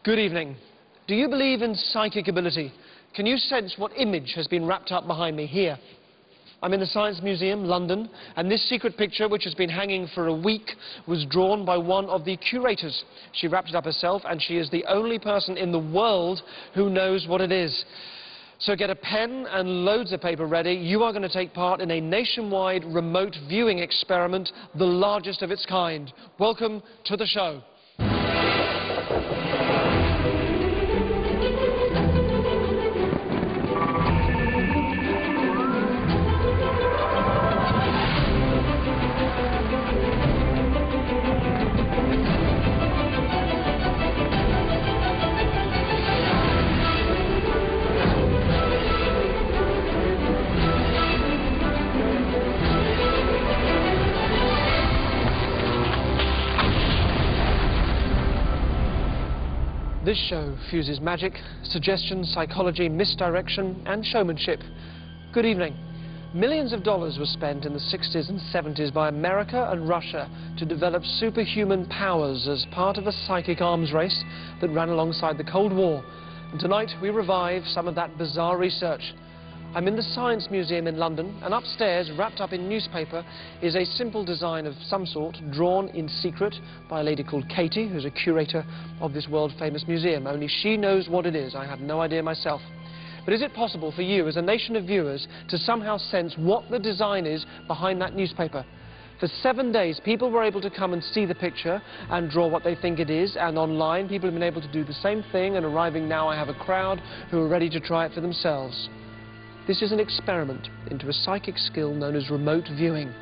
Good evening. Do you believe in psychic ability? Can you sense what image has been wrapped up behind me here? I'm in the Science Museum, London, and this secret picture, which has been hanging for a week, was drawn by one of the curators. She wrapped it up herself, and she is the only person in the world who knows what it is. So get a pen and loads of paper ready. You are going to take part in a nationwide remote viewing experiment, the largest of its kind. Welcome to the show. This show fuses magic, suggestion, psychology, misdirection, and showmanship. Good evening. Millions of dollars were spent in the 60s and 70s by America and Russia to develop superhuman powers as part of a psychic arms race that ran alongside the Cold War. And tonight we revive some of that bizarre research. I'm in the Science Museum in London, and upstairs, wrapped up in newspaper, is a simple design of some sort, drawn in secret by a lady called Katie, who's a curator of this world-famous museum. Only she knows what it is. I have no idea myself. But is it possible for you, as a nation of viewers, to somehow sense what the design is behind that newspaper? For 7 days, people were able to come and see the picture and draw what they think it is, and online, people have been able to do the same thing, and arriving now, I have a crowd who are ready to try it for themselves. This is an experiment into a psychic skill known as remote viewing.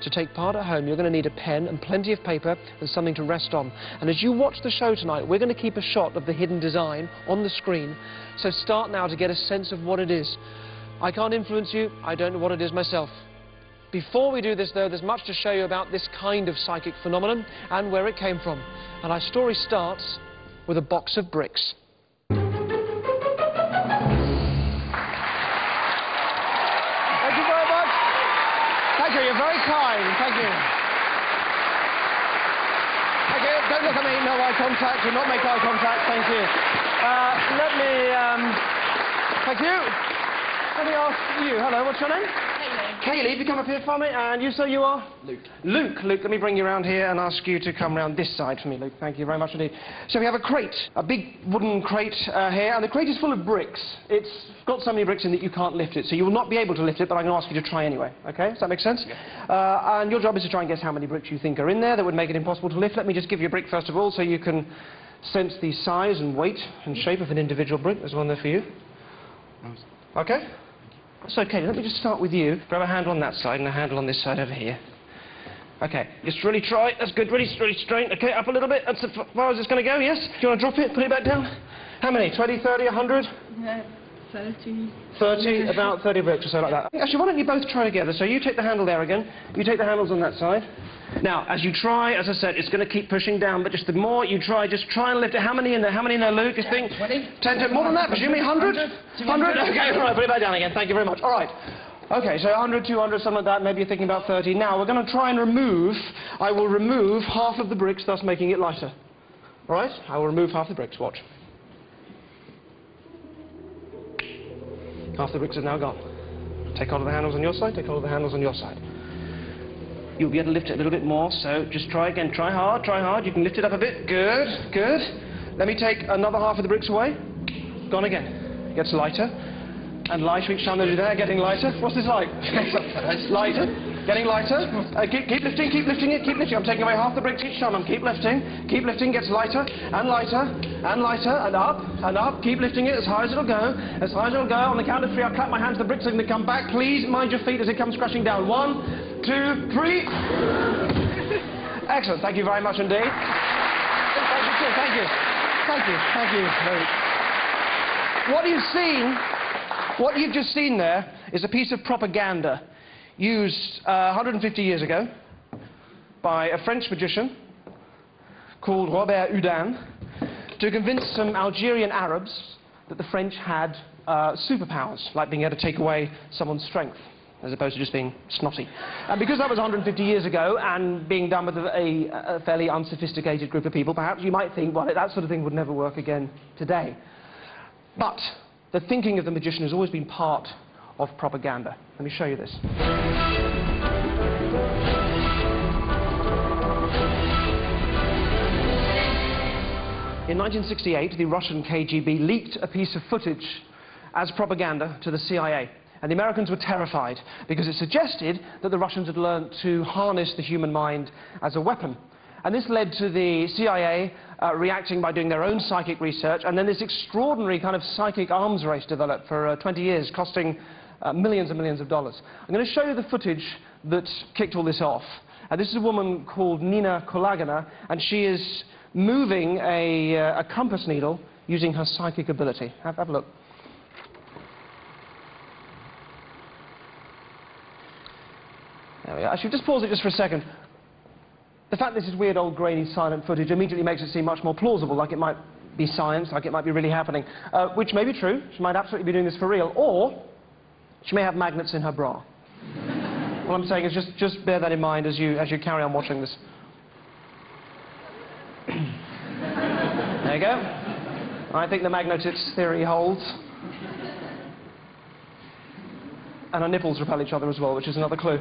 To take part at home, you're going to need a pen and plenty of paper and something to rest on. And as you watch the show tonight, we're going to keep a shot of the hidden design on the screen. So start now to get a sense of what it is. I can't influence you. I don't know what it is myself. Before we do this, though, there's much to show you about this kind of psychic phenomenon and where it came from. And our story starts with a box of bricks. Thank you, you're very kind, thank you. Thank you, don't look at me, no eye contact, do not make eye contact, thank you. Thank you. Let me ask you, hello, what's your name? Kaylee, if you come up here for me, and you say you are? Luke. Luke, let me bring you around here and ask you to come round this side for me, Luke. Thank you very much indeed. So we have a crate, a big wooden crate here, and the crate is full of bricks. It's got so many bricks in that you can't lift it, so you will not be able to lift it, but I'm going to ask you to try anyway, okay? Does that make sense? Yeah. And your job is to try and guess how many bricks you think are in there that would make it impossible to lift. Let me just give you a brick first of all, so you can sense the size and weight and shape of an individual brick. There's one there for you. Okay? So, okay, let me just start with you. Grab a handle on that side and a handle on this side over here. Okay, just really try. That's good. Really straight. Okay, up a little bit. That's as far as it's going to go, yes? Do you want to drop it? Put it back down? How many? 20, 30, 100? 30. 30, about 30 bricks or so like that. Actually, why don't you both try together? So you take the handle there again. You take the handles on that side. Now, as you try, as I said, it's going to keep pushing down, but just the more you try, just try and lift it. How many in there? How many in there, Luke? You think? 20. 10, more than that, presumably 100? 100? Okay, all right, put it back down again. Thank you very much. All right. Okay, so 100, 200, something like that. Maybe you're thinking about 30. Now, we're going to try and remove, I will remove half of the bricks, thus making it lighter. All right? I will remove half the bricks. Watch. Half the bricks are now gone. Take hold of the handles on your side, take hold of the handles on your side. You'll be able to lift it a little bit more, so just try again. Try hard. You can lift it up a bit. Good, good. Let me take another half of the bricks away. Gone again. Gets lighter. And lighter each time they do that, getting lighter. What's this like? It's lighter. Getting lighter. Keep lifting it, keep lifting. I'm taking away half the bricks each time. Keep lifting, gets lighter, and lighter, and lighter, and up, and up. Keep lifting it as high as it'll go, as high as it'll go. On the count of 3, I'll clap my hands, the bricks are going to come back. Please mind your feet as it comes crashing down. 1, 2, 3. Excellent, thank you very much indeed. Thank you. What you've just seen there is a piece of propaganda used 150 years ago by a French magician called Robert Houdin to convince some Algerian Arabs that the French had superpowers, like being able to take away someone's strength. as opposed to just being snotty. And because that was 150 years ago and being done with a fairly unsophisticated group of people, perhaps you might think, well, that sort of thing would never work again today. But the thinking of the magician has always been part of propaganda. Let me show you this. In 1968, the Russian KGB leaked a piece of footage as propaganda to the CIA. And the Americans were terrified because it suggested that the Russians had learned to harness the human mind as a weapon. And this led to the CIA reacting by doing their own psychic research, and then this extraordinary kind of psychic arms race developed for 20 years, costing millions and millions of dollars. I'm going to show you the footage that kicked all this off. This is a woman called Nina Kolagina, and she is moving a compass needle using her psychic ability. Have a look. There we are. Actually, just pause it just for a second. The fact this is weird, old, grainy, silent footage immediately makes it seem much more plausible, like it might be science, like it might be really happening, which may be true. She might absolutely be doing this for real, or she may have magnets in her bra. All I'm saying is just bear that in mind as you carry on watching this. There you go. I think the magnetics theory holds. And our nipples repel each other as well, which is another clue.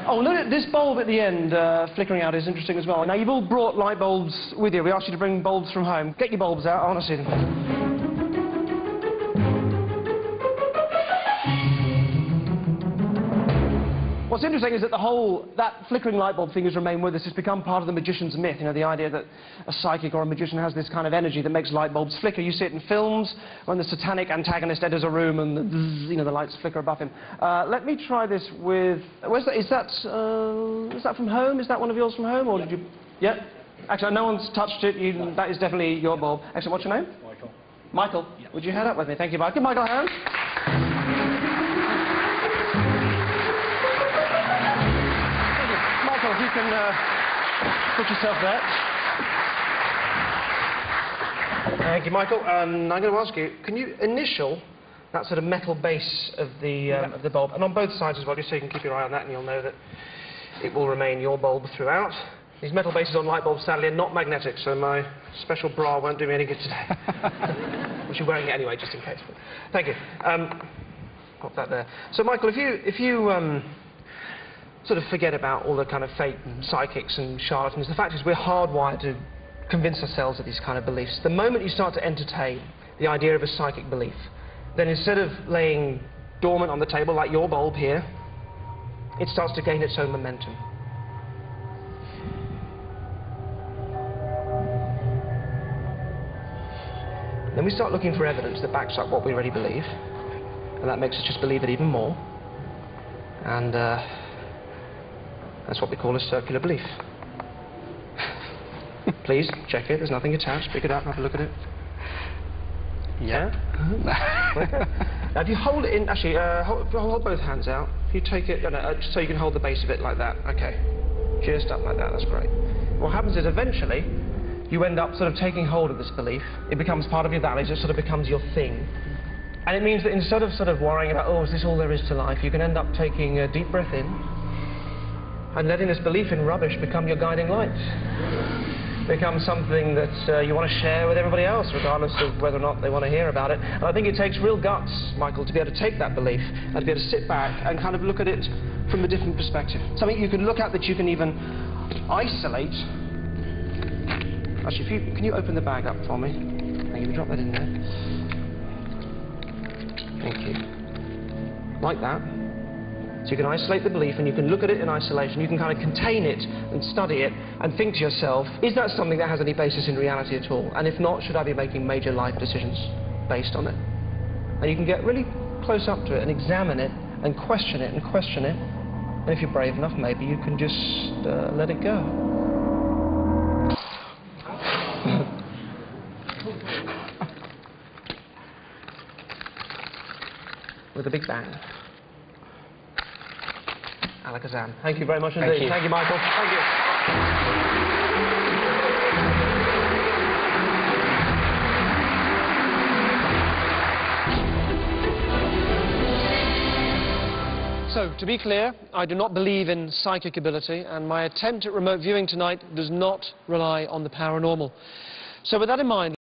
Oh, look at this bulb at the end flickering out is interesting as well. Now, you've all brought light bulbs with you. We asked you to bring bulbs from home. Get your bulbs out. I want to see them. What's interesting is that that flickering light bulb thing has remained with us. It's become part of the magician's myth, you know, the idea that a psychic or a magician has this kind of energy that makes light bulbs flicker. You see it in films when the satanic antagonist enters a room and the lights flicker above him. Let me try this with... Where's that? Is that from home? Is that one of yours from home, or did you... Yeah? Actually, no one's touched it. That is definitely your bulb. Actually, what's your name? Michael. Michael? Yeah. Would you head up with me? Thank you, Michael. Give Michael a hand. If you can put yourself there. Thank you, Michael. I'm going to ask you, can you initial that sort of metal base of the bulb, and on both sides as well, just so you can keep your eye on that, and you'll know that it will remain your bulb throughout. These metal bases on light bulbs, sadly, are not magnetic, so my special bra won't do me any good today. Which you're wearing it anyway, just in case. But thank you. Pop that there. So, Michael, if you sort of forget about all the kind of fake psychics and charlatans. The fact is we're hardwired to convince ourselves of these kind of beliefs. The moment you start to entertain the idea of a psychic belief, then instead of laying dormant on the table like your bulb here, it starts to gain its own momentum. Then we start looking for evidence that backs up what we already believe, and that makes us just believe it even more. And that's what we call a circular belief. Please, check it. There's nothing attached. Pick it up, have a look at it. Yeah? Now, if you hold it in... Actually, hold both hands out. If you take it... just so you can hold the base of it like that. OK. Just up like that. That's great. What happens is, eventually, you end up sort of taking hold of this belief. It becomes part of your values. It sort of becomes your thing. And it means that instead of sort of worrying about, oh, is this all there is to life, you can end up taking a deep breath in and letting this belief in rubbish become your guiding light. Become something that you want to share with everybody else, regardless of whether or not they want to hear about it. And I think it takes real guts, Michael, to be able to take that belief and to be able to sit back and kind of look at it from a different perspective. Something you can look at that you can even isolate. Actually, can you open the bag up for me? Thank you. Drop that in there. Thank you. Like that. So you can isolate the belief and you can look at it in isolation. You can kind of contain it and study it and think to yourself, is that something that has any basis in reality at all? And if not, should I be making major life decisions based on it? And you can get really close up to it and examine it and question it and question it. And if you're brave enough, maybe you can just let it go. With a big bang. Alakazam. Thank you very much indeed. Thank you, Michael. Thank you. So, to be clear, I do not believe in psychic ability, and my attempt at remote viewing tonight does not rely on the paranormal. So with that in mind,